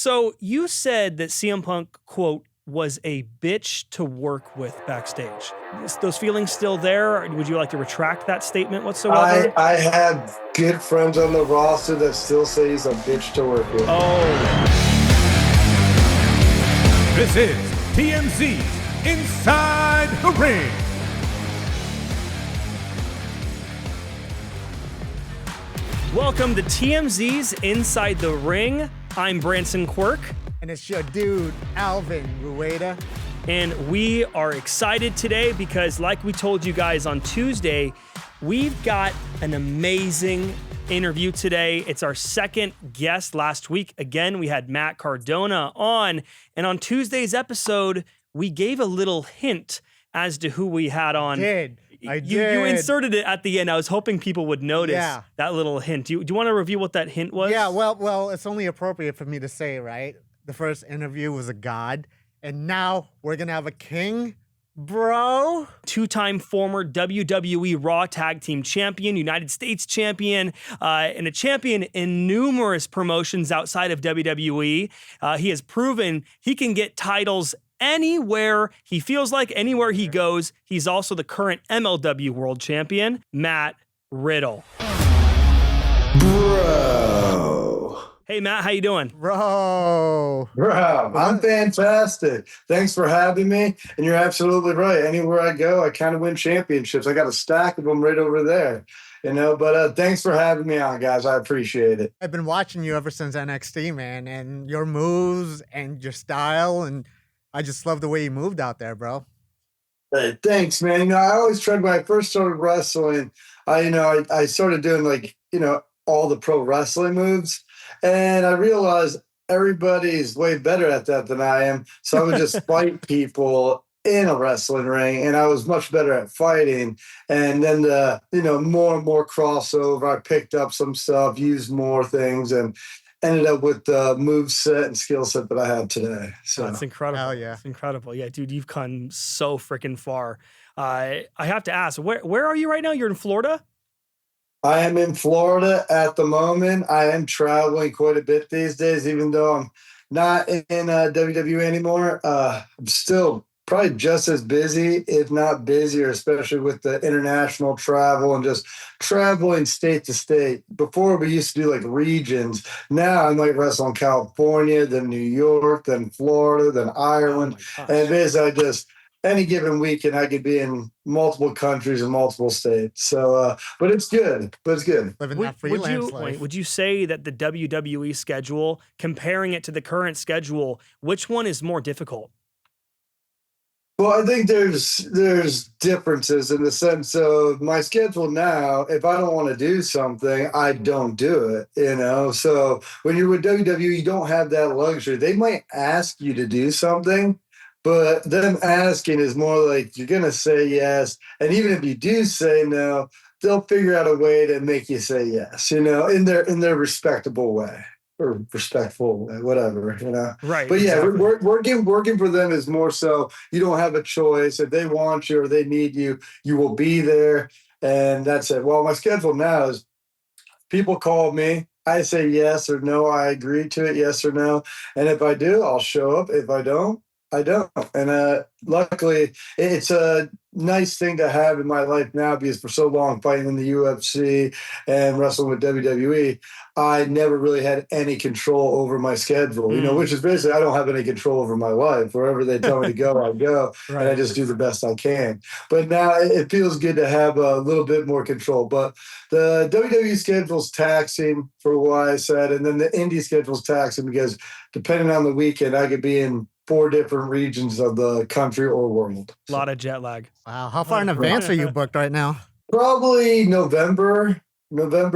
So you said that CM Punk, quote, was a bitch to work with backstage. Is those feelings still there? Would you like to retract that statement whatsoever? I have good friends on the roster that still say he's a bitch to work with. Oh. This is TMZ's Inside the Ring. Welcome to TMZ's Inside the Ring. I'm Branson Quirke. And it's your dude, Alvin, Rueda. And we are excited today because, like we told you guys on Tuesday, we've got an amazing interview today. It's our second guest. Last week, again, we had Matt Cardona on. And on Tuesday's episode, we gave a little hint as to who we had on. I did. You inserted it at the end. I was hoping people would notice that little hint. Do you want to review what that hint was? Yeah, well, it's only appropriate for me to say, right? The first interview was a god, and now we're going to have a king, bro. Two-time former WWE Raw Tag Team Champion, United States Champion, and a champion in numerous promotions outside of WWE. He has proven he can get titles anywhere he feels like, anywhere he goes. He's also the current MLW World Champion, Matt Riddle. Bro. Hey, Matt, how you doing? Bro, I'm fantastic. Thanks for having me. And you're absolutely right. Anywhere I go, I kind of win championships. I got a stack of them right over there. But thanks for having me on, guys. I appreciate it. I've been watching you ever since NXT, man, and your moves and your style, and I just love the way you moved out there, bro. Hey, thanks, man. I always tried when I first started wrestling. I started doing all the pro wrestling moves, and I realized everybody's way better at that than I am. So I would just fight people in a wrestling ring, and I was much better at fighting. And then more and more crossover. I picked up some stuff, used more things, and ended up with the move set and skill set that I have today. So that's incredible. Hell yeah. It's incredible. Yeah, dude, you've come so freaking far. I have to ask, where are you right now? You're in Florida? I am in Florida at the moment. I am traveling quite a bit these days, even though I'm not in WWE anymore. I'm still probably just as busy, if not busier, especially with the international travel and just traveling state to state. Before, we used to do like regions. Now I might wrestle in California, then New York, then Florida, then Ireland. And basically any given weekend, I could be in multiple countries and multiple states. So, but it's good. Living that freelance life. Would you say that the WWE schedule, comparing it to the current schedule, which one is more difficult? Well, I think there's differences in the sense of my schedule now. If I don't want to do something, I don't do it, So when you're with WWE, you don't have that luxury. They might ask you to do something, but them asking is more like you're going to say yes. And even if you do say no, they'll figure out a way to make you say yes, in their respectable way. Or respectful, whatever, Right. But yeah, exactly. working for them is more so you don't have a choice. If they want you or they need you, you will be there, and that's it. Well, my schedule now is people call me, I say yes or no, I agree to it, yes or no, and if I do, I'll show up. If I don't, I don't. And luckily, it's a nice thing to have in my life now because for so long fighting in the UFC and wrestling with WWE, I never really had any control over my schedule, which is basically I don't have any control over my life. Wherever they tell me to go, I go, right. And I just do the best I can. But now it feels good to have a little bit more control. But the WWE schedule's taxing for what I said, and then the indie schedule's taxing because depending on the weekend, I could be in 4 different regions of the country or world. A lot of jet lag. Wow, how far in advance are you booked right now? Probably November,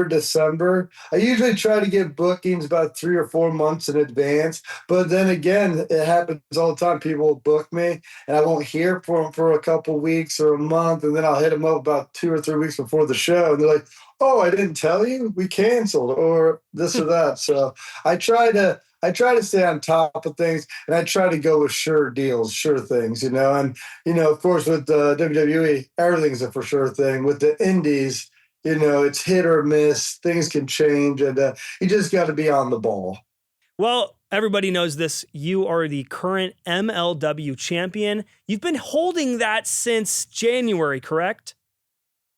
December. I usually try to get bookings about 3 or 4 months in advance. But then again, it happens all the time. People will book me and I won't hear from them for a couple weeks or a month. And then I'll hit them up about 2 or 3 weeks before the show. And they're like, oh, I didn't tell you, we canceled or this or that. So I try to stay on top of things, and I try to go with sure deals, sure things, And, of course, with the WWE, everything's a for sure thing. With the indies, it's hit or miss. Things can change, and you just got to be on the ball. Well, Everybody knows this. You are the current MLW champion. You've been holding that since January, correct?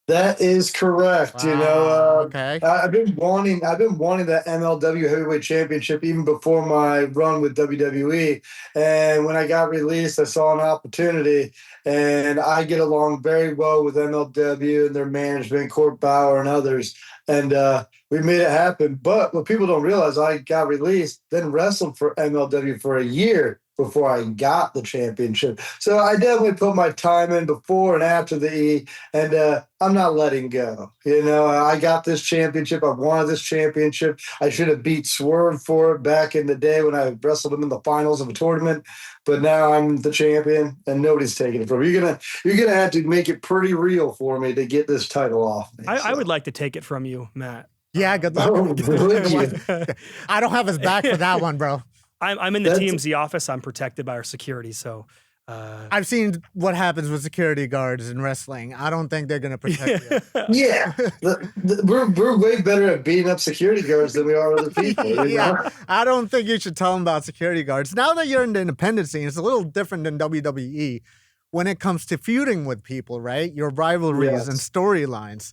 That is correct. Okay. I've been wanting that MLW Heavyweight Championship even before my run with WWE. And when I got released, I saw an opportunity, and I get along very well with MLW and their management, Court Bauer and others. And we made it happen. But what people don't realize, I got released, then wrestled for MLW for a year before I got the championship. So I definitely put my time in before and after the E, and I'm not letting go. I got this championship. I wanted this championship. I should have beat Swerve for it back in the day when I wrestled him in the finals of a tournament. But now I'm the champion, and nobody's taking it from me. You're gonna have to make it pretty real for me to get this title off me. I would like to take it from you, Matt. Yeah, good luck. Oh, would you? I don't have his back for that one, bro. I'm in the TMZ office. I'm protected by our security, so I've seen what happens with security guards in wrestling. I don't think they're gonna protect you. Yeah, we're way better at beating up security guards than we are other people. Yeah, I don't think you should tell them about security guards. Now that you're in the independent scene, it's a little different than WWE when it comes to feuding with people, right? Your rivalries and storylines.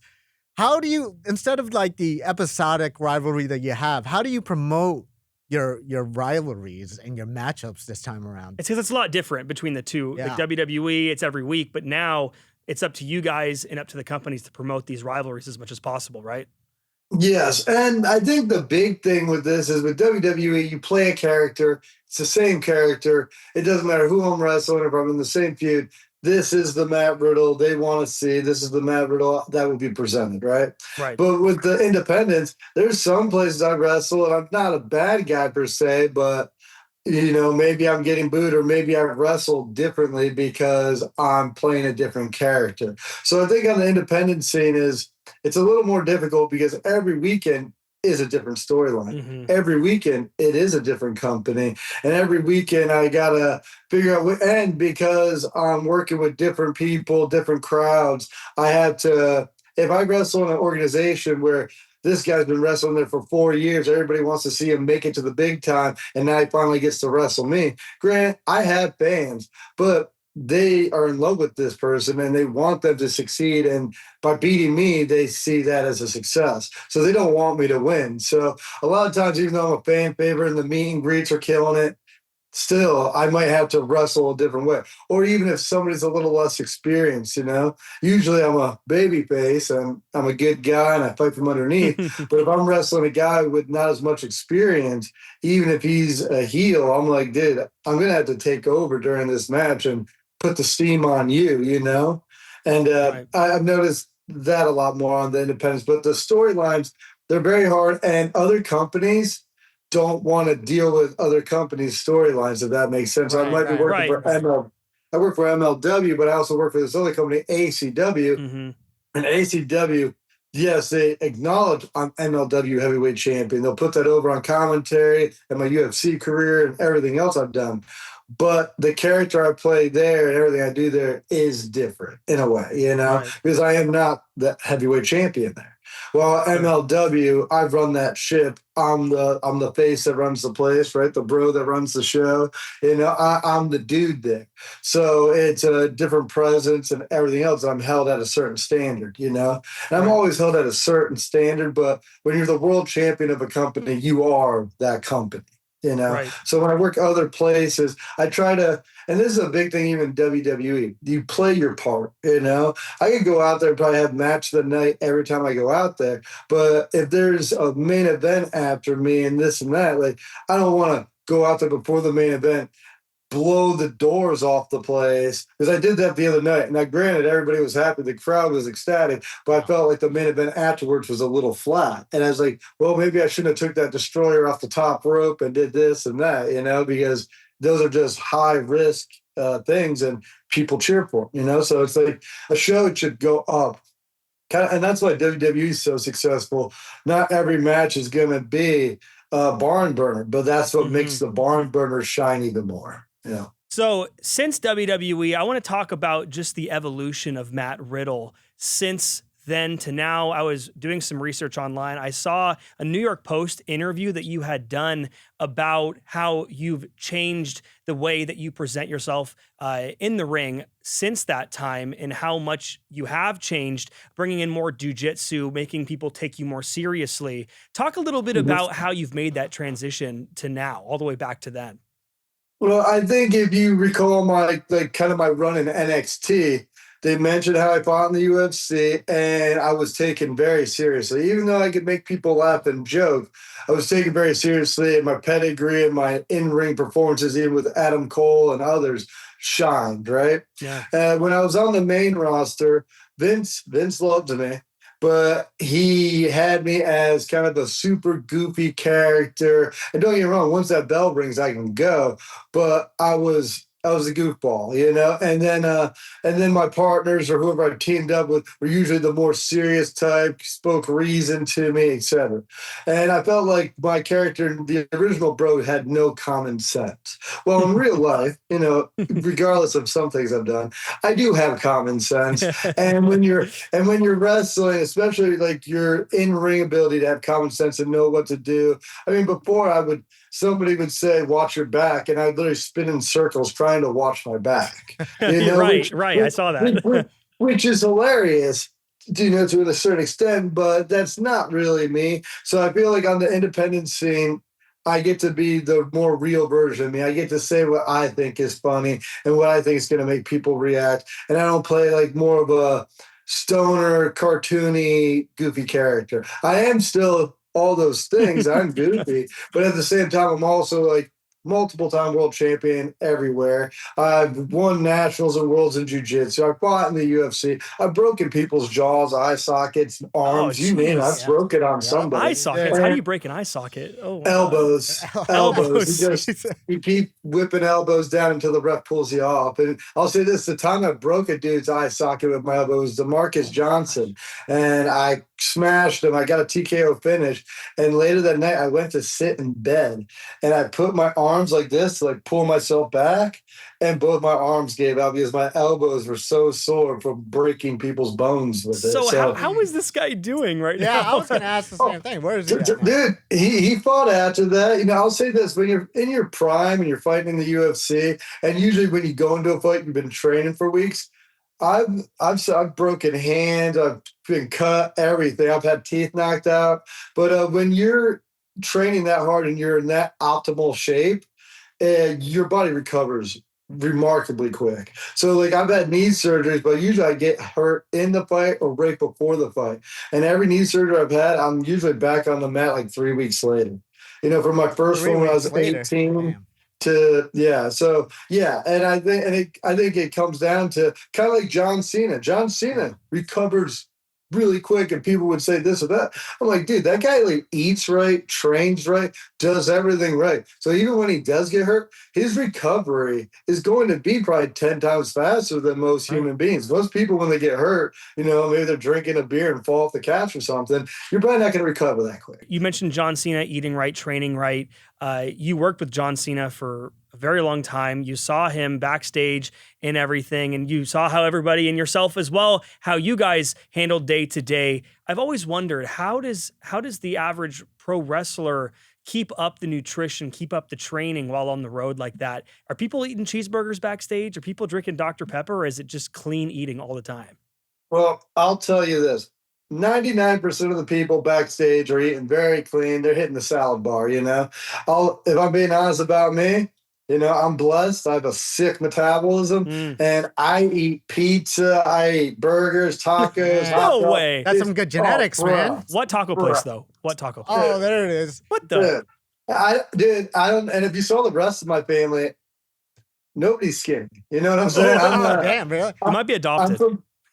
How do you, instead of like the episodic rivalry that you have, how do you promote your rivalries and your matchups this time around? it's because it's a lot different between the two. Yeah. Like WWE, it's every week, but now it's up to you guys and up to the companies to promote these rivalries as much as possible, right? Yes, and I think the big thing with this is with WWE, you play a character. It's the same character. It doesn't matter who I'm wrestling, if I'm in the same feud. This is the Matt Riddle they want to see. This is the Matt Riddle that will be presented, right? Right. But with the independents, there's some places I wrestle, and I'm not a bad guy per se, but maybe I'm getting booed, or maybe I wrestle differently because I'm playing a different character. So I think on the independent scene it's a little more difficult because every weekend is a different storyline. Mm-hmm. Every weekend it is a different company, and every weekend I gotta figure out what. And because I'm working with different people, different crowds, I have to. If I wrestle in an organization where this guy's been wrestling there for 4 years, everybody wants to see him make it to the big time, and now he finally gets to wrestle me. Grant, I have fans, but they are in love with this person and they want them to succeed. And by beating me, they see that as a success. So they don't want me to win. So a lot of times, even though I'm a fan favorite and the meet and greets are killing it, still I might have to wrestle a different way. Or even if somebody's a little less experienced, usually I'm a baby face and I'm a good guy and I fight from underneath. But if I'm wrestling a guy with not as much experience, even if he's a heel, I'm like, dude, I'm going to have to take over during this match and put the steam on you, And Right. I've noticed that a lot more on the independents. But the storylines, they're very hard. And other companies don't want to deal with other companies' storylines, if that makes sense. I might be working for I work for MLW, but I also work for this other company, ACW. Mm-hmm. And ACW, yes, they acknowledge I'm MLW heavyweight champion. They'll put that over on commentary and my UFC career and everything else I've done. But the character I play there and everything I do there is different in a way, Right. because I am not the heavyweight champion there. Well, MLW, I've run that ship. I'm the face that runs the place, right? The bro that runs the show. I'm the dude there. So it's a different presence and everything else. I'm held at a certain standard, And I'm always held at a certain standard, but when you're the world champion of a company, you are that company. Right. So when I work other places, I try to, and this is a big thing even in WWE, you play your part, I could go out there and probably have match of the night every time I go out there. But if there's a main event after me and this and that, like I don't want to go out there before the main event, blow the doors off the place, because I did that the other night. Now, granted, everybody was happy, the crowd was ecstatic, but I felt like the main event afterwards was a little flat. And I was like, well, maybe I shouldn't have took that destroyer off the top rope and did this and that, because those are just high risk things and people cheer for them, So it's like a show should go up. And that's why WWE is so successful. Not every match is going to be a barn burner, but that's what makes the barn burner shine even more. Yeah. So since WWE, I want to talk about just the evolution of Matt Riddle since then to now. I was doing some research online. I saw a New York Post interview that you had done about how you've changed the way that you present yourself in the ring since that time, and how much you have changed, bringing in more jujitsu, making people take you more seriously. Talk a little bit about how you've made that transition to now, all the way back to then. Well, I think if you recall my kind of my run in NXT, they mentioned how I fought in the UFC, and I was taken very seriously. Even though I could make people laugh and joke, I was taken very seriously, and my pedigree and my in-ring performances, even with Adam Cole and others, shined, right? Yeah. When I was on the main roster, Vince loved me, but he had me as kind of a super goofy character. And don't get me wrong, once that bell rings, I can go. But I was a goofball, you know. And then my partners or whoever I teamed up with were usually the more serious type, spoke reason to me, etc. And I felt like my character, the original Bro, had no common sense. Well, in real life, you know, regardless of some things I've done, I do have common sense. And when you're wrestling, especially like your in-ring ability to have common sense and know what to do. I mean, before somebody would say, watch your back, and I'd literally spin in circles trying to watch my back. You know, right. I saw that. which is hilarious, you know, to a certain extent, but that's not really me. So I feel like on the independent scene, I get to be the more real version of me. I get to say what I think is funny and what I think is going to make people react. And I don't play like more of a stoner, cartoony, goofy character. I am still all those things. I'm goofy, but at the same time, I'm also like multiple time world champion everywhere. I've won nationals and worlds in jiu-jitsu. I fought in the UFC. I've broken people's jaws, eye sockets, arms, you name it. I've broken on somebody. Eye sockets. How do you break an eye socket? Oh, elbows. You keep whipping elbows down until the ref pulls you off. And I'll say this: the time I broke a dude's eye socket with my elbow was DeMarcus Johnson, and I smashed him. I got a TKO finish, and later that night I went to sit in bed, and I put my arms like this to like pull myself back, and both my arms gave out because my elbows were so sore from breaking people's bones with it. So how is this guy doing right now? Yeah, I was going to ask the same thing. Where is he at now? Dude, he fought after that. You know, I'll say this: when you're in your prime and you're fighting in the UFC, and usually when you go into a fight, you've been training for weeks. I've broken hands, I've been cut, everything. I've had teeth knocked out. But when you're training that hard and you're in that optimal shape, your body recovers remarkably quick. So like I've had knee surgeries, but usually I get hurt in the fight or right before the fight. And every knee surgery I've had, I'm usually back on the mat like 3 weeks later. You know, from my first one when I was 18. Damn. And I think it comes down to kind of like John Cena. John Cena recovers really quick, and people would say this or that. I'm like, dude, that guy like eats right, trains right, does everything right. So even when he does get hurt, his recovery is going to be probably 10 times faster than most human beings. Most people, when they get hurt, you know, maybe they're drinking a beer and fall off the couch or something, you're probably not going to recover that quick. You mentioned John Cena eating right, training right. You worked with John Cena for a very long time. You saw him backstage and everything, and you saw how everybody, and yourself as well, how you guys handled day to day. I've always wondered, how does the average pro wrestler keep up the nutrition, keep up the training while on the road like that? Are people eating cheeseburgers backstage? Are people drinking Dr. Pepper? Or is it just clean eating all the time? Well, I'll tell you this. 99% of the people backstage are eating very clean. They're hitting the salad bar, you know. If I'm being honest about me, you know, I'm blessed. I have a sick metabolism, and I eat pizza. I eat burgers, tacos. No way. That's some good genetics, man. What taco place, though? What taco place? Oh, there it is. What the? I don't. And if you saw the rest of my family, nobody's skinny. You know what I'm saying? Damn, really? You might be adopted.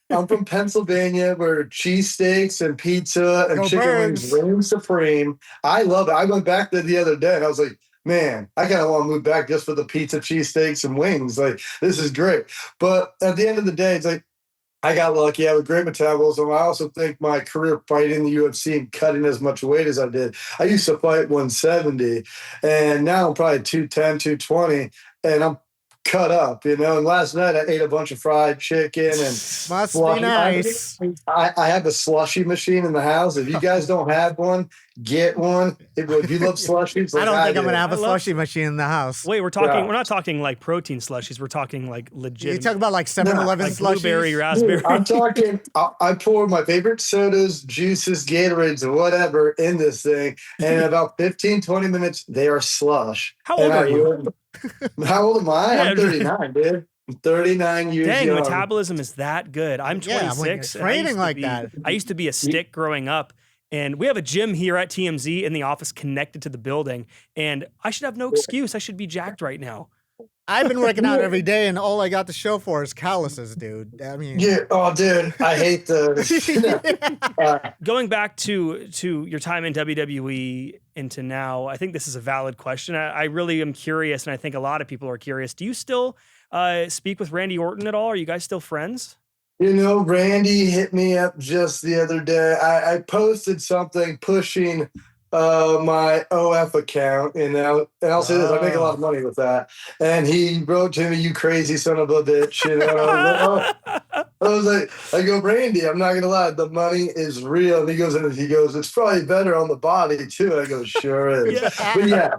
I'm from Pennsylvania, where cheesesteaks and pizza and chicken wings reign supreme. I love it. I went back there the other day, and I was like, man, I kind of want to move back just for the pizza, cheesesteaks, and wings. Like, this is great. But at the end of the day, it's like, I got lucky. I have a great metabolism. I also think my career fighting the UFC and cutting as much weight as I did. I used to fight 170, and now I'm probably 210, 220, and I'm cut up, you know. And last night I ate a bunch of fried chicken and Must be slushy. nice. I have a slushy machine in the house. If you guys don't have one, get one. If you love slushies, like I don't think I'm do. gonna have a I love- slushy machine in the house. Wait, we're talking. Yeah. We're not talking like protein slushies. We're talking like legit. You talk about like 7-Eleven like slushies. blueberry, raspberry. Dude, I'm talking. I pour my favorite sodas, juices, Gatorades, whatever in this thing, and in about 15, 20 minutes, they are slush. How old are you? How old am I? Yeah. I'm 39, dude. I'm 39 years Dang, young. metabolism is that good. I'm Yeah, 26. when you're and I used training to like be- that. I used to be a stick growing up. And we have a gym here at TMZ in the office connected to the building. And I should have no excuse. I should be jacked right now. I've been working out every day, and all I got to show for is calluses, dude. I mean, Yeah. Oh, dude, I hate those. Going back to your time in WWE into now, I think this is a valid question. I really am curious, and I think a lot of people are curious. Do you still speak with Randy Orton at all? Are you guys still friends? You know, Randy hit me up just the other day. I posted something pushing my OF account, and I'll say this: I make a lot of money with that. And he wrote to me, "You crazy son of a bitch," you know. I go, Randy, I'm not gonna lie, the money is real. And he goes, it's probably better on the body too. And I go, sure is. But yeah.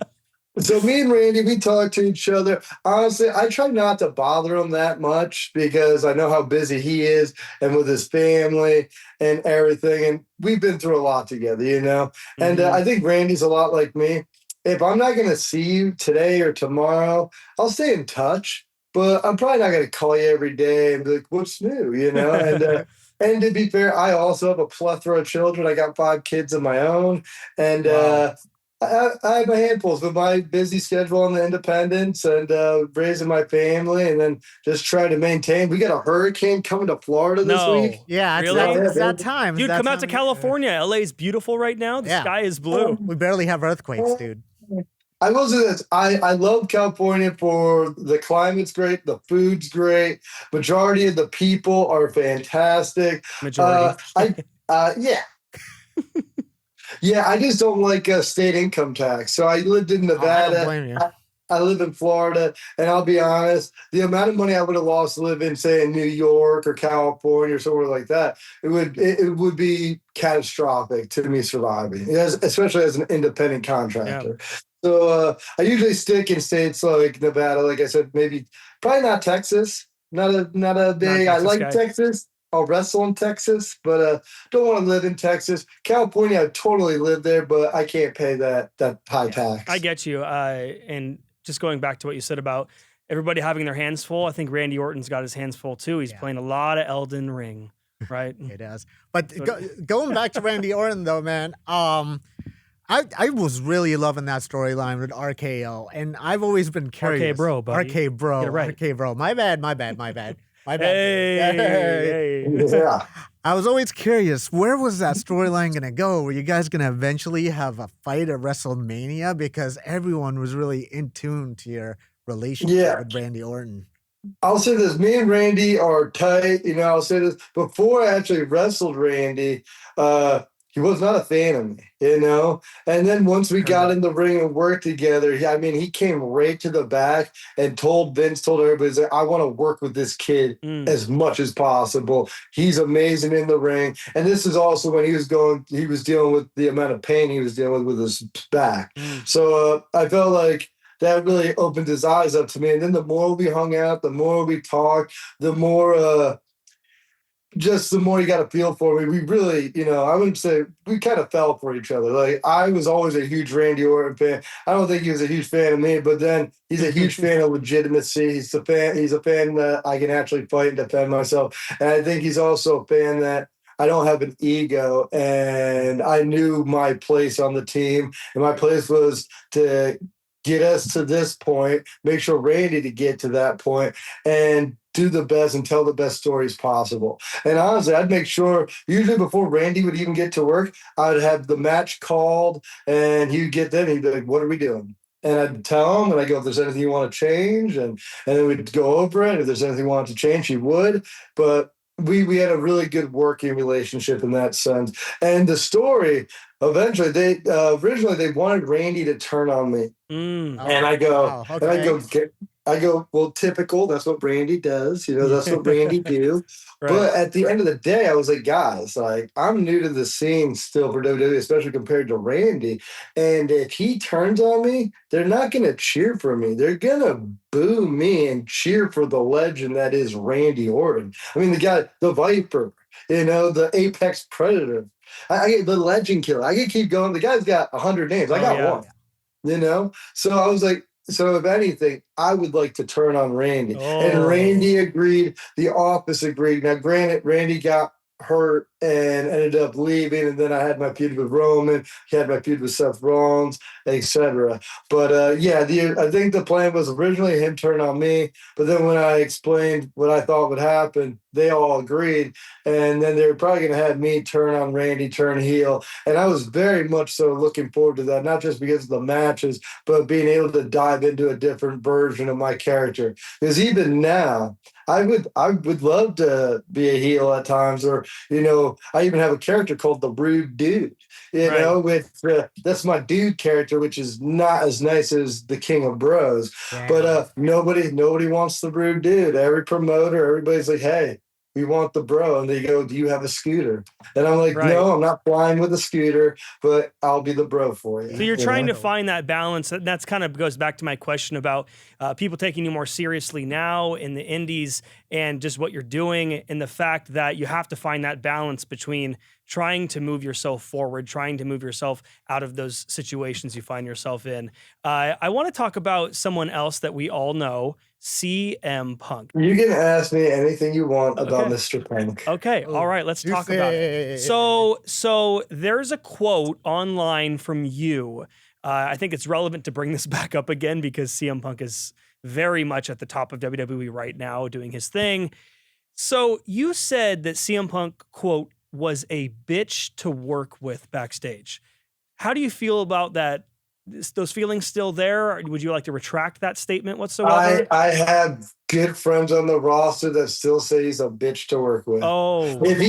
So me and Randy, we talk to each other. Honestly, I try not to bother him that much because I know how busy he is and with his family and everything. And we've been through a lot together, you know. And I think Randy's a lot like me. If I'm not going to see you today or tomorrow, I'll stay in touch. But I'm probably not going to call you every day and be like, what's new, you know? And to be fair, I also have a plethora of children. I got 5 kids of my own. And I have a handful with my busy schedule on the independents and raising my family and then just trying to maintain. We got a hurricane coming to Florida this week. Yeah, it's, Really? it's that time. Dude, That come out time to of- California. LA is beautiful right now. The sky is blue. We barely have earthquakes, dude. I will say this. I love California for the climate's great, the food's great, majority of the people are fantastic. Majority. Yeah. Yeah, I just don't like state income tax. So I lived in I don't Nevada. blame you. I live in Florida, and I'll be honest, the amount of money I would have lost living, say, in New York or California or somewhere like that, it would be catastrophic to me surviving, especially as an independent contractor. Yeah. So I usually stick in states like Nevada, like I said, probably not Texas. Not a big. I like Texas. I'll wrestle in Texas, but don't want to live in Texas. California, I totally live there, but I can't pay that high tax. I get you. And just going back to what you said about everybody having their hands full, I think Randy Orton's got his hands full too. He's playing a lot of Elden Ring, right? It does. But going back to Randy Orton, though, man, I was really loving that storyline with RKO, and I've always been curious. RK bro, buddy. RK bro. Get it right. RK bro. My bad. Hey. Yeah. I was always curious, where was that storyline going to go? Were you guys going to eventually have a fight at WrestleMania? Because everyone was really in tune to your relationship with Randy Orton. I'll say this. Me and Randy are tight. You know, I'll say this. Before I actually wrestled Randy, he was not a fan of me, you know? And then once we got in the ring and worked together, he came right to the back and told everybody, I want to work with this kid as much as possible. He's amazing in the ring. And this is also when he was dealing with the amount of pain he was dealing with his back. So I felt like that really opened his eyes up to me. And then the more we hung out, the more we talked, the more you got a feel for me. We really, I wouldn't say we kind of fell for each other. Like, I was always a huge Randy Orton fan. I don't think he was a huge fan of me, but then he's a huge fan of legitimacy. He's a fan that I can actually fight and defend myself. And I think he's also a fan that I don't have an ego, and I knew my place on the team, and my place was to get us to this point, make sure Randy to get to that point, and do the best and tell the best stories possible. And honestly, I'd make sure, usually before Randy would even get to work, I'd have the match called, and he would get there, and he'd be like, what are we doing? And I'd tell him, and I'd go, if there's anything you want to change, and then we'd go over it. If there's anything you wanted to change, he would. But we had a really good working relationship in that sense. And the story, eventually, originally they wanted Randy to turn on me. And I go, I go, well, typical. That's what Randy does. That's what Randy do. Right. But at the end of the day, I was like, guys, like I'm new to the scene still for WWE, especially compared to Randy. And if he turns on me, they're not going to cheer for me. They're going to boo me and cheer for the legend that is Randy Orton. I mean, the guy, the Viper, the Apex Predator. I get the Legend Killer. I can keep going. The guy's got 100 names. I got one. So I was like, so if anything, I would like to turn on Randy. And Randy agreed. The office agreed. Now, granted, Randy got hurt and ended up leaving, and then I had my feud with Roman, he had my feud with Seth Rollins, etc. But I think the plan was originally him turn on me, but then when I explained what I thought would happen, they all agreed, and then they were probably going to have me turn on Randy, turn heel, and I was very much so looking forward to that, not just because of the matches, but being able to dive into a different version of my character. Because even now, I would love to be a heel at times, or I even have a character called the Rude Dude. That's my dude character, which is not as nice as the King of Bros. Yeah. But nobody wants the Rude Dude. Every promoter, everybody's like, hey, we want the bro. And they go, do you have a scooter? And I'm like, no, I'm not flying with a scooter, but I'll be the bro for you. So you're trying to find that balance. That's kind of goes back to my question about people taking you more seriously now in the indies and just what you're doing, and the fact that you have to find that balance between trying to move yourself forward, trying to move yourself out of those situations you find yourself in. I want to talk about someone else that we all know, CM Punk. You can ask me anything you want about Mr. Punk. Okay, all right, let's talk about it. So there's a quote online from you. I think it's relevant to bring this back up again because CM Punk is very much at the top of WWE right now doing his thing. So you said that CM Punk, quote, was a bitch to work with backstage. How do you feel about that? Those feelings still there? Or would you like to retract that statement whatsoever? I have good friends on the roster that still say he's a bitch to work with. Oh, if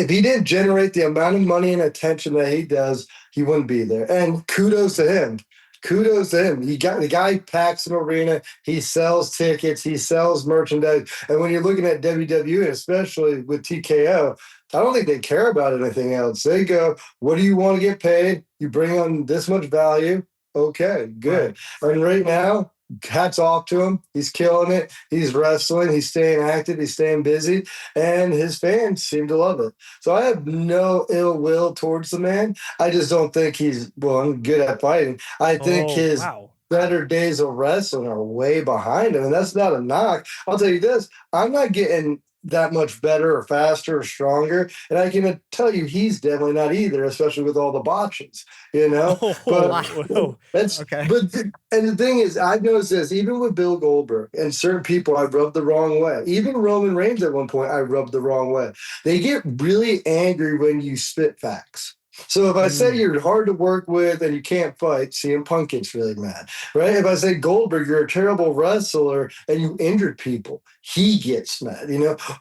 he didn't generate the amount of money and attention that he does, he wouldn't be there. And kudos to him. Kudos to him. The guy packs an arena. He sells tickets. He sells merchandise. And when you're looking at WWE, especially with TKO, I don't think they care about anything else. They go, what do you want to get paid? You bring on this much value. Okay, good. Right. And right now, hats off to him. He's killing it. He's wrestling. He's staying active. He's staying busy. And his fans seem to love it. So I have no ill will towards the man. I just don't think he's, good at fighting. I think his better days of wrestling are way behind him. And that's not a knock. I'll tell you this. I'm not getting that much better or faster or stronger. And I can tell you he's definitely not either, especially with all the botches, and the thing is, I've noticed this, even with Bill Goldberg and certain people I rubbed the wrong way. Even Roman Reigns at one point I rubbed the wrong way. They get really angry when you spit facts. So if I say you're hard to work with and you can't fight, CM Punk gets really mad, right? If I say Goldberg, you're a terrible wrestler and you injured people, he gets mad.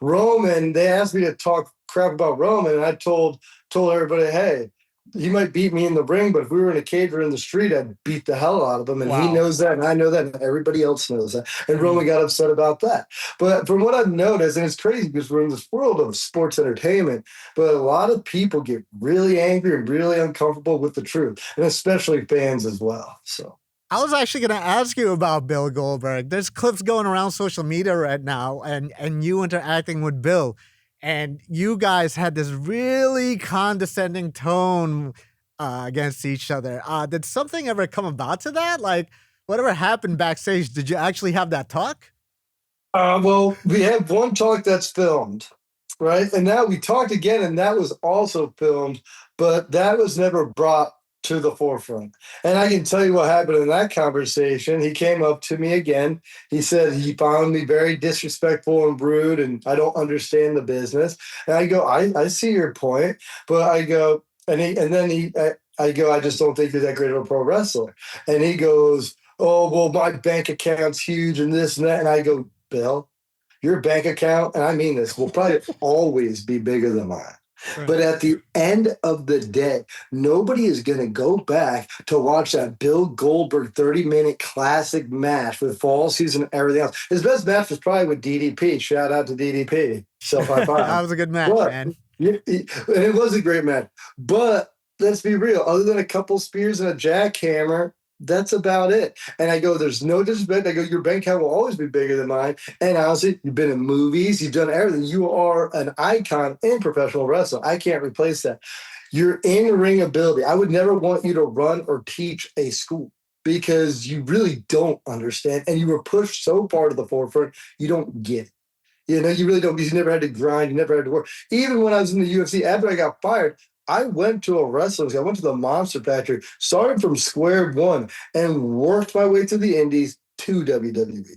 Roman, they asked me to talk crap about Roman, and I told everybody, hey, he might beat me in the ring, but if we were in a cage or in the street, I'd beat the hell out of him. And he knows that, and I know that, and everybody else knows that. And Roman got upset about that. But from what I've noticed, and it's crazy because we're in this world of sports entertainment, but a lot of people get really angry and really uncomfortable with the truth, and especially fans as well. So I was actually going to ask you about Bill Goldberg. There's clips going around social media right now, and you interacting with Bill. And you guys had this really condescending tone against each other. Did something ever come about to that? Like, whatever happened backstage, did you actually have that talk? Well, we have one talk that's filmed, right? And now we talked again, and that was also filmed, but that was never brought to the forefront. And I can tell you what happened in that conversation. He came up to me again. He said he found me very disrespectful and rude, and I don't understand the business. And I go, I see your point, but I go, I go, I just don't think you're that great of a pro wrestler. And he goes, oh, well, my bank account's huge and this and that. And I go, Bill, your bank account, and I mean this, will probably always be bigger than mine. Right. But at the end of the day, nobody is going to go back to watch that Bill Goldberg 30-minute classic match with fall season and everything else. His best match was probably with DDP. Shout out to DDP. Self high five. That was a good match, But man. and it was a great match. But let's be real. Other than a couple spears and a jackhammer, that's about it. And I go, there's no disrespect. I go, your bank account will always be bigger than mine. And honestly, you've been in movies, you've done everything. You are an icon in professional wrestling. I can't replace that. Your in-ring ability. I would never want you to run or teach a school because you really don't understand. And you were pushed so far to the forefront, you don't get it. You know, you really don't, because you never had to grind, you never had to work. Even when I was in the UFC, after I got fired, I went to a wrestling school. I went to the Monster Factory, started from square one, and worked my way to the Indies to WWE.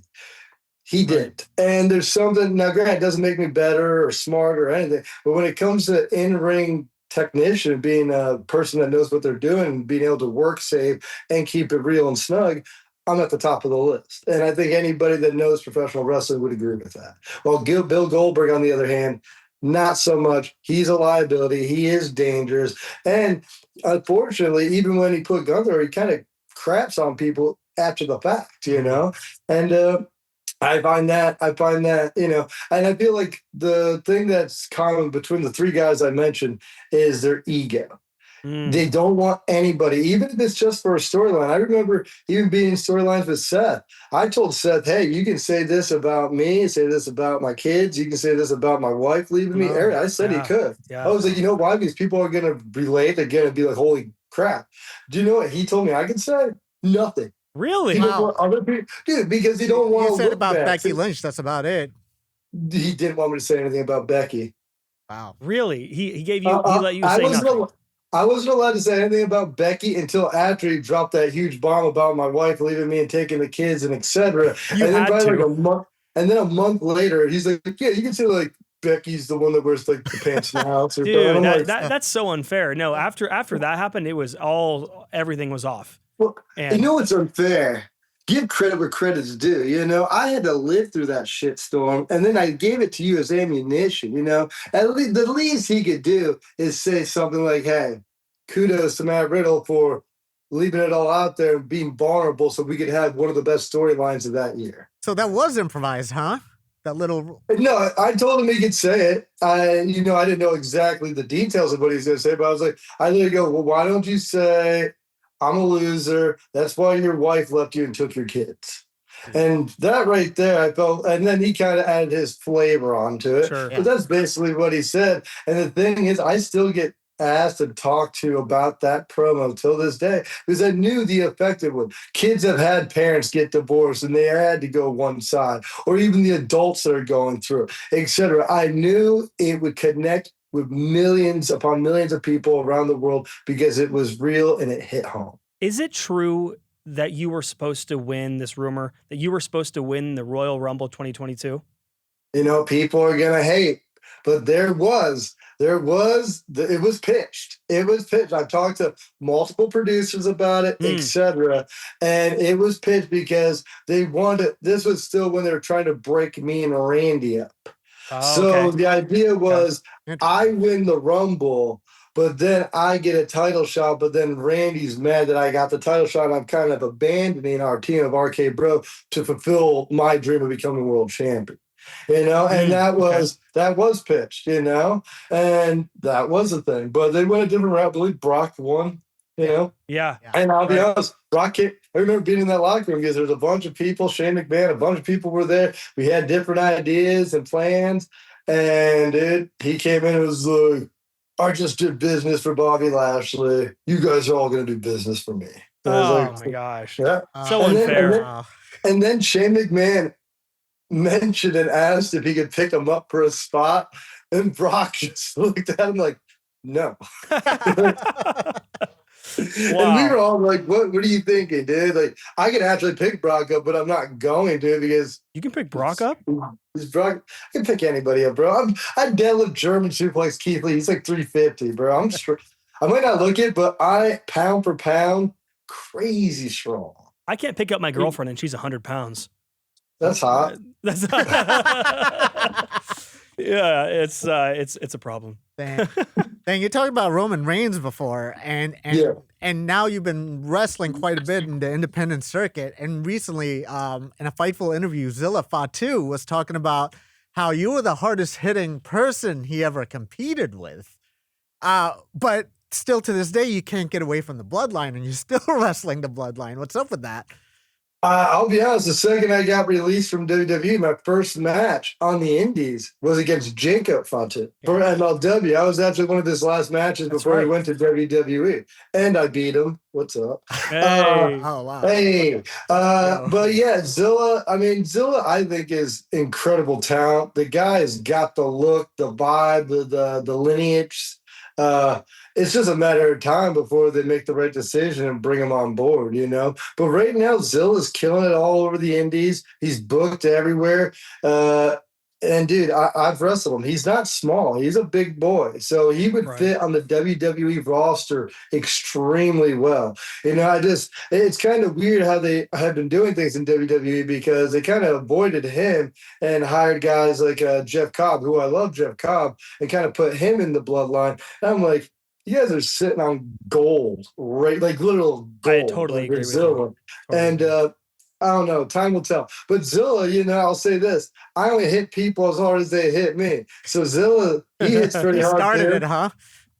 He did. And there's something, now granted, it doesn't make me better or smarter or anything, but when it comes to in-ring technician, being a person that knows what they're doing, and being able to work safe and keep it real and snug, I'm at the top of the list. And I think anybody that knows professional wrestling would agree with that. Well, Bill Goldberg, on the other hand, not so much. He's a liability. He is dangerous. And unfortunately, even when he put Gunther, he kind of craps on people after the fact, you know? And I find that, you know, and I feel like the thing that's common between the three guys I mentioned is their ego. They don't want anybody, even if it's just for a storyline. I remember even being in storylines with Seth. I told Seth, hey, you can say this about me, say this about my kids, you can say this about my wife leaving me. I said he could. I was like, you know why? Because people are going to relate. They're going to be like, holy crap. Do you know what he told me I could say? Nothing. Really? Wow. Other people, dude, because he don't want to said look about bad. Becky Lynch, that's about it. He didn't want me to say anything about Becky. Wow. Really? He gave you, he let you say nothing. I wasn't allowed to say anything about Becky until after he dropped that huge bomb about my wife leaving me and taking the kids and etc. And then probably like a month, and then a month later, he's like, "Yeah, you can say like Becky's the one that wears like the pants in the house." Or Dude, like, that's so unfair. No, after that happened, it was everything was off. Well, you know what's unfair? Give credit where credit's due. You know, I had to live through that shitstorm, and then I gave it to you as ammunition. You know, at least the least he could do is say something like, "Hey, kudos to Matt Riddle for leaving it all out there and being vulnerable, so we could have one of the best storylines of that year." So that was improvised, huh? That little. No, I told him he could say it. I didn't know exactly the details of what he's going to say, but I was like, I literally go, well, why don't you say, I'm a loser. That's why your wife left you and took your kids. And that right there, I felt, and then he kind of added his flavor onto it. Sure. But that's basically what he said. And the thing is, I still get asked and talked to about that promo till this day because I knew the effect it would. Kids have had parents get divorced and they had to go one side, or even the adults that are going through, etc. I knew it would connect with millions upon millions of people around the world because it was real and it hit home. Is it true that you were supposed to win this rumor that you were supposed to win the Royal Rumble 2022? You know, people are going to hate, but it was pitched. It was pitched. I've talked to multiple producers about it, etc. And it was pitched because they wanted, this was still when they were trying to break me and Randy up. So the idea was I win the Rumble, but then I get a title shot, but then Randy's mad that I got the title shot. And I'm kind of abandoning our team of RK Bro to fulfill my dream of becoming world champion. You know, and that was pitched, you know, and that was the thing. But they went a different route. I believe Brock won, you know. Yeah. And I'll be honest, Brock, I remember being in that locker room because there was a bunch of people, Shane McMahon, a bunch of people were there. We had different ideas and plans. And he came in and was like, I just did business for Bobby Lashley. You guys are all going to do business for me. Oh, my gosh. Yeah. So unfair. And then Shane McMahon mentioned and asked if he could pick him up for a spot, and Brock just looked at him like, no. And we were all like, what are you thinking, dude? Like, I could actually pick Brock up, but I'm not going to because you can pick Brock up? Brock, I can pick anybody up, bro. I deadlift German suplex Keith Lee. He's like 350, bro. I might not look it, but I pound for pound, crazy strong. I can't pick up my girlfriend and she's 100 pounds. That's hot. Yeah, it's a problem. Dang. Dang, you talked about Roman Reigns before, and Yeah. now you've been wrestling quite a bit in the independent circuit. And recently, in a Fightful interview, Zilla Fatu was talking about how you were the hardest hitting person he ever competed with. But still to this day, you can't get away from the bloodline, and you're still wrestling the bloodline. What's up with that? I'll be honest, the second I got released from WWE, my first match on the Indies was against Jacob Fatu for MLW. I was actually one of his last matches before he went to WWE, and I beat him. What's up? Hey. Oh, wow. Hey, but yeah, Zilla, I think is incredible talent. The guy's got the look, the vibe, the lineage. It's just a matter of time before they make the right decision and bring him on board, you know. But right now, Zilla's killing it all over the Indies. He's booked everywhere. And dude, I've wrestled him. He's not small. He's a big boy. So he would fit on the WWE roster extremely well. You know, it's kind of weird how they have been doing things in WWE because they kind of avoided him and hired guys like Jeff Cobb, who I love Jeff Cobb, and kind of put him in the bloodline. And I'm like, you guys are sitting on gold, right? Like literal gold. I totally agree with Zilla. you. And I don't know. Time will tell. But Zilla, you know, I'll say this. I only hit people as hard as they hit me. So Zilla, he hits pretty hard. Started it, huh?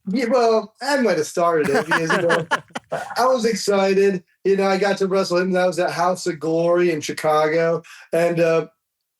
Yeah, well, I might have started it. Because, you know, I was excited. You know, I got to wrestle him. That was at House of Glory in Chicago. And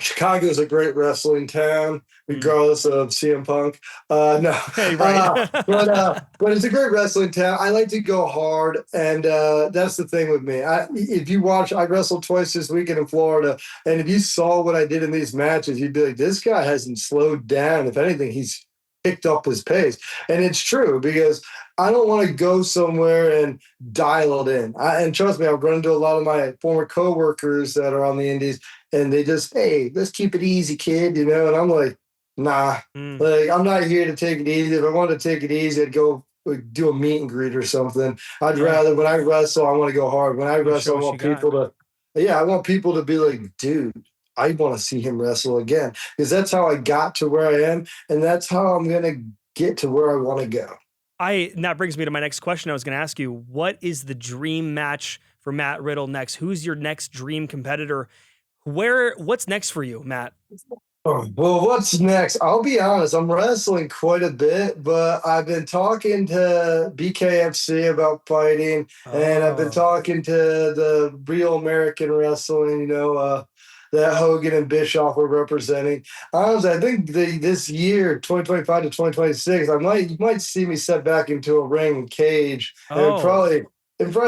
Chicago is a great wrestling town, regardless of CM Punk. No, Hey, right. But it's a great wrestling town. I like to go hard, and that's the thing with me. If you watch, I wrestled twice this weekend in Florida, and if you saw what I did in these matches, you'd be like, this guy hasn't slowed down. If anything, he's picked up his pace. And it's true because I don't want to go somewhere and dial it in. And trust me, I've run into a lot of my former coworkers that are on the indies, and they just, hey, let's keep it easy, kid, you know? And I'm like, nah, like I'm not here to take it easy. If I wanted to take it easy, I'd go do a meet and greet or something. I'd rather, when I wrestle, I want to go hard. When I wrestle, I want people to be like, dude, I want to see him wrestle again, because that's how I got to where I am, and that's how I'm going to get to where I want to go. And that brings me to my next question. I was going to ask you, what is the dream match for Matt Riddle next? Who's your next dream competitor? What's next for you, Matt? Oh, well, what's next? I'll be honest, I'm wrestling quite a bit, but I've been talking to BKFC about fighting, and I've been talking to the Real American Wrestling, you know, that Hogan and Bischoff were representing. Honestly, I think this year, 2025 to 2026, you might see me set back into a ring cage and probably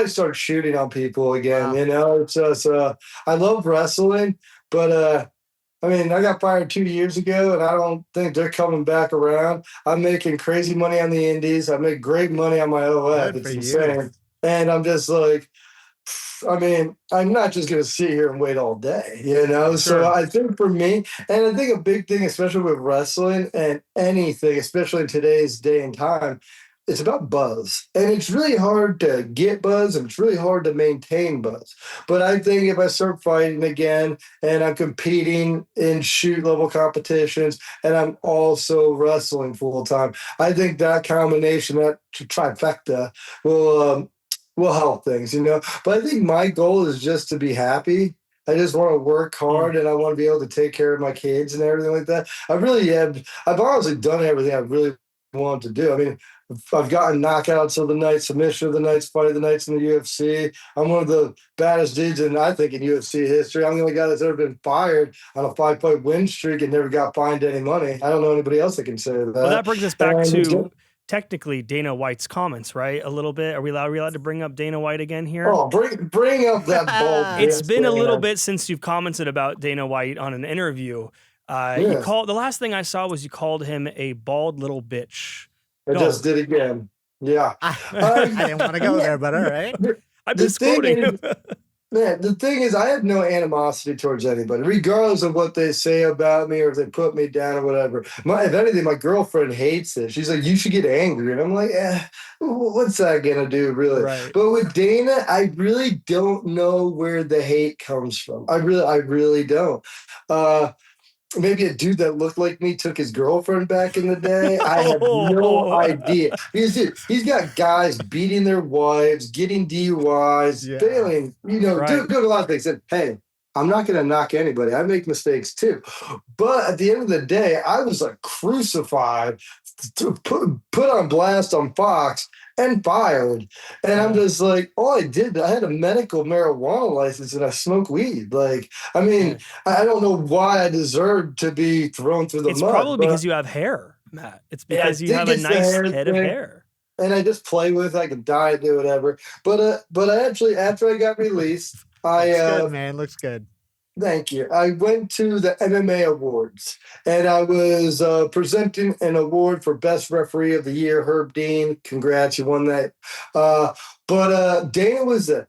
start shooting on people again. Wow. You know, it's just I love wrestling, but I mean, I got fired 2 years ago, and I don't think they're coming back around. I'm making crazy money on the indies. I make great money on my OF. It's insane. And I'm just like, I mean, I'm not just going to sit here and wait all day, you know? Sure. So I think for me, and I think a big thing, especially with wrestling and anything, especially in today's day and time, it's about buzz. And it's really hard to get buzz, and it's really hard to maintain buzz. But I think if I start fighting again and I'm competing in shoot level competitions and I'm also wrestling full time, I think that combination, that trifecta, will help things, you know. But I think my goal is just to be happy. I just want to work hard, and I want to be able to take care of my kids and everything like that. I've honestly done everything I really wanted to do. I mean, I've gotten knockouts of the night, submission of the nights, fight of the nights in the UFC. I'm one of the baddest dudes in UFC history. I'm the only guy that's ever been fired on a 5-fight win streak and never got fined any money. I don't know anybody else that can say that. Well, that brings us back to technically Dana White's comments, right? A little bit. Are we allowed to bring up Dana White again here? Oh, bring up that bald. It's been a little bit since you've commented about Dana White on an interview. You the last thing I saw was you called him a bald little bitch. I just did again. Yeah. I didn't want to go there, but all right. I'm just quoting. Man, the thing is, I have no animosity towards anybody, regardless of what they say about me or if they put me down or whatever. If anything, my girlfriend hates it. She's like, you should get angry. And I'm like, what's that going to do, really? Right. But with Dana, I really don't know where the hate comes from. I really don't. maybe a dude that looked like me took his girlfriend back in the day. I have no idea. Because dude, he's got guys beating their wives, getting DUIs, Yeah. failing, Right. doing a lot of things. And hey, I'm not going to knock anybody. I make mistakes too. But at the end of the day, I was like crucified, put on blast on Fox and fired. And I'm just like, all I did, I had a medical marijuana license and I smoke weed. Like, I mean, I don't know why I deserve to be thrown through the It's mud. probably but because you have hair, Matt. It's Yeah, I because you think have a it's the nice hair head of thing. hair. and I just play with. I can dye it, do whatever. But I actually, after I got released, Looks good, man. Looks good. Thank you. I went to the MMA awards and I was presenting an award for best referee of the year. Herb Dean, congrats, you won that. But Dana was there,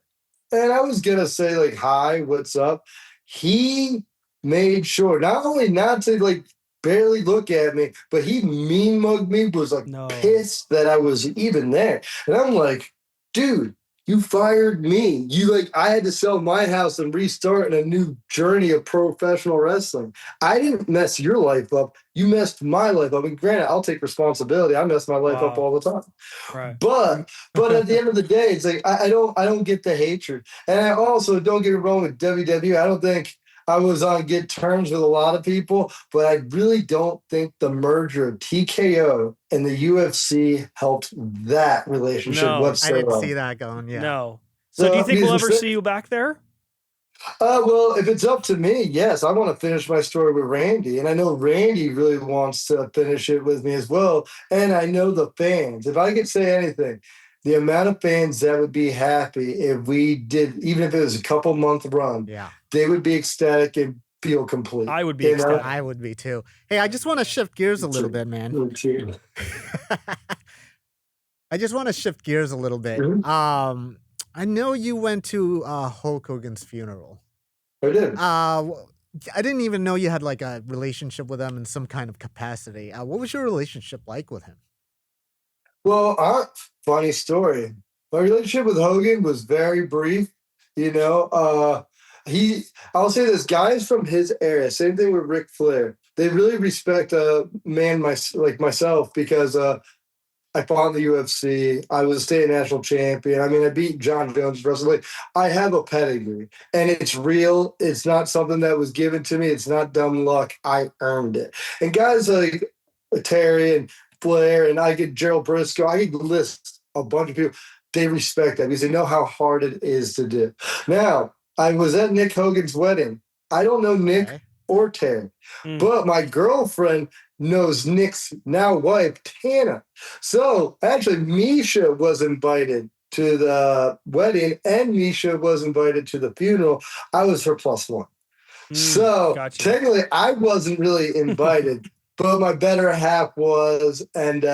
and I was gonna say like, "Hi, what's up?" He made sure not only not to like barely look at me, but he mean mugged me. Was like No. pissed that I was even there, and I'm like, dude. You fired me. I had to sell my house and restart in a new journey of professional wrestling. I didn't mess your life up. You messed my life up. And granted, I'll take responsibility. I mess my life up Wow. all the time. Right. But at the end of the day, it's like I don't get the hatred. And I also don't get me wrong with WWE. I don't think I was on good terms with a lot of people, but I really don't think the merger of TKO and the UFC helped that relationship No, I I whatsoever. didn't see that going. Yeah. No. So do you think we'll ever see you back there? Well, if it's up to me, yes. I want to finish my story with Randy, and I know Randy really wants to finish it with me as well. And I know the fans. If I could say anything, the amount of fans that would be happy if we did, even if it was a couple month run, Yeah. they would be ecstatic and feel complete. I would be ecstatic. I would be too. Hey, I just want to shift gears a little bit, man. I just want to shift gears a little bit. Mhm. I know you went to Hulk Hogan's funeral. I did. I didn't even know you had like a relationship with him in some kind of capacity. What was your relationship like with him? Well, funny story. My relationship with Hogan was very brief. I'll say this: guys from his era, same thing with Ric Flair. They really respect a man like myself because I fought in the UFC. I was a state national champion. I mean, I beat John Jones wrestling. I have a pedigree, and it's real. It's not something that was given to me. It's not dumb luck. I earned it. And guys like Terry and Flair, and I get Gerald Briscoe. I could list a bunch of people. They respect that because they know how hard it is to do. Now, I was at Nick Hogan's wedding. I don't know Nick or Terry, but my girlfriend knows Nick's now wife, Tana. So actually, Misha was invited to the wedding and Misha was invited to the funeral. I was her plus one. So gotcha. technically, I wasn't really invited. But my better half was, and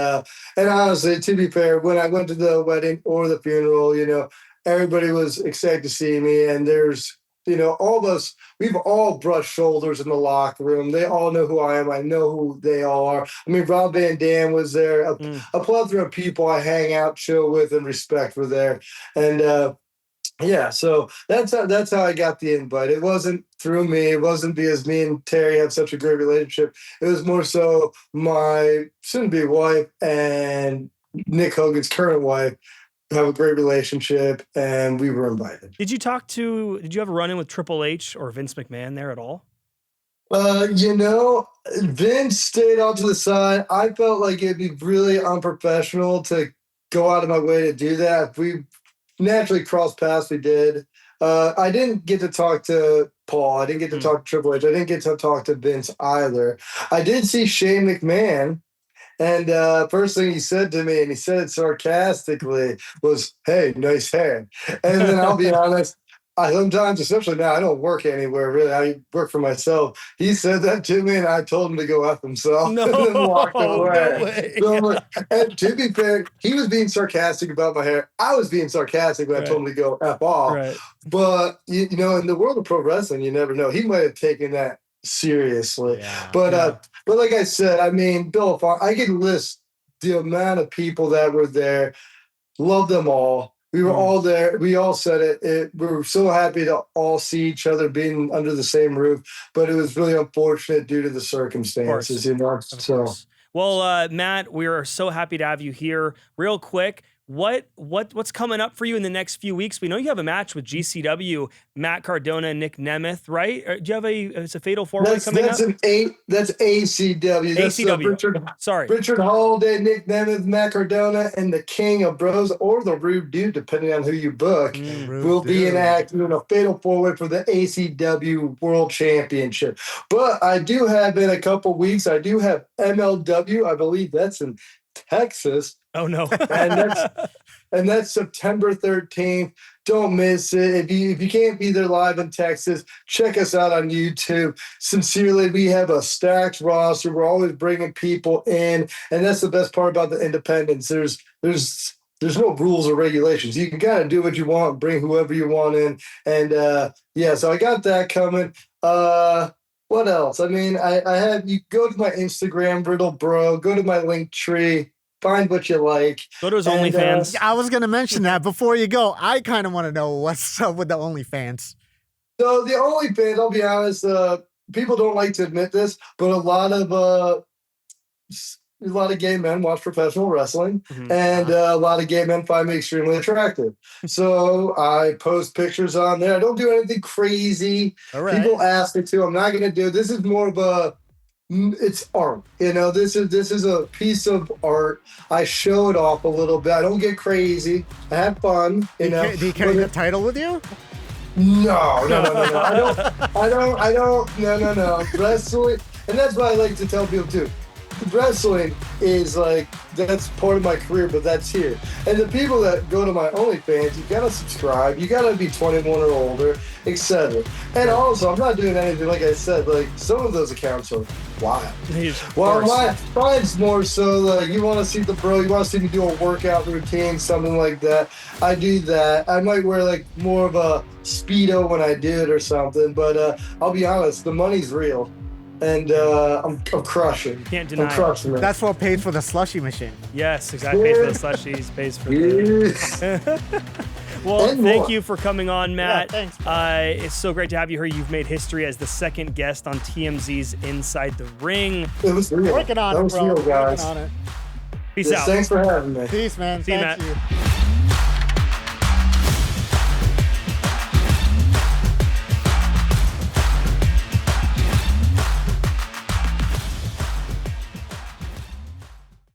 honestly, to be fair, when I went to the wedding or the funeral, everybody was excited to see me, and there's, all of us, we've all brushed shoulders in the locker room. They all know who I am. I know who they all are. I mean, Rob Van Dam was there. A plethora of people I hang out, chill with, and respect were there, and yeah, so that's how I got the invite. It wasn't through me. It wasn't because me and Terry have such a great relationship. It was more so my soon-to-be wife and Nick Hogan's current wife have a great relationship, and we were invited. Did you have a run-in with Triple H or Vince McMahon there at all? Vince stayed off to the side. I felt like it'd be really unprofessional to go out of my way to do that. If we naturally crossed paths, we did. I didn't get to talk to Paul. I didn't get to talk to Triple H. I didn't get to talk to Vince either. I did see Shane McMahon, and first thing he said to me, and he said it sarcastically, was, "Hey, nice hair." And then I'll be honest, I sometimes, especially now, I don't work anywhere really. I work for myself. He said that to me, and I told him to go F himself, and then walked away. No way. So, and to be fair, he was being sarcastic about my hair. I was being sarcastic when I told him to go F off. Right. But in the world of pro wrestling, you never know. He might have taken that seriously. Yeah. But like I said, I mean, Bill, I can list the amount of people that were there. Love them all. We were all there. We all said it. We were so happy to all see each other being under the same roof, but it was really unfortunate due to the circumstances, you know. So, well, Matt, we are so happy to have you here. Real quick, what's coming up for you in the next few weeks? We know you have a match with GCW, Matt Cardona and Nick Nemeth, right? Do you have it's a fatal four-way coming up? That's ACW. That's ACW. Richard Holiday, Nick Nemeth, Matt Cardona, and the King of Bros, or the Rude Dude, depending on who you book, will be enacted in a fatal four-way for the ACW World Championship. But I do have in a couple weeks, I do have MLW. I believe that's in Texas. Oh no. and that's September 13th. Don't miss it. If you can't be there live in Texas, check us out on YouTube. Sincerely, we have a stacked roster. We're always bringing people in, and that's the best part about the independents. There's no rules or regulations. You can kind of do what you want, bring whoever you want in, and so I got that coming. What else? I mean, I have you go to my Instagram, Riddle Bro. Go to my link tree. Find what you like. Go to his OnlyFans. I was going to mention that before you go. I kind of want to know what's up with the OnlyFans. So the OnlyFans, I'll be honest, people don't like to admit this, but a lot of gay men watch professional wrestling, and a lot of gay men find me extremely attractive. So I post pictures on there. I don't do anything crazy. All right. People ask me to. I'm not going to do it. This is more of it's art, you know. This is a piece of art. I show it off a little bit. I don't get crazy. I have fun, you know. Do you carry the title with you? No. I don't. No. Wrestling, and that's what I like to tell people too. Wrestling is like, that's part of my career, but that's here. And the people that go to my OnlyFans, you gotta subscribe, you gotta be 21 or older, etc. And also, I'm not doing anything, like I said, like some of those accounts are wild. Well, mine's more so like, you want to see the bro, you want to see me do a workout routine, something like that. I do that. I might wear like more of a Speedo when I do it or something, but I'll be honest, the money's real. And I'm crushing. Can't deny. I'm crushing it. That's what pays for the slushy machine. Yes, exactly. Pays for the slushies, pays for the... Well, thank you for coming on, Matt. Yeah, thanks. It's so great to have you here. You've made history as the second guest on TMZ's Inside the Ring. It was real. Working on it, bro. Real, guys. Working on it. Peace out. Thanks for having me. Peace, man. See you, Matt. You.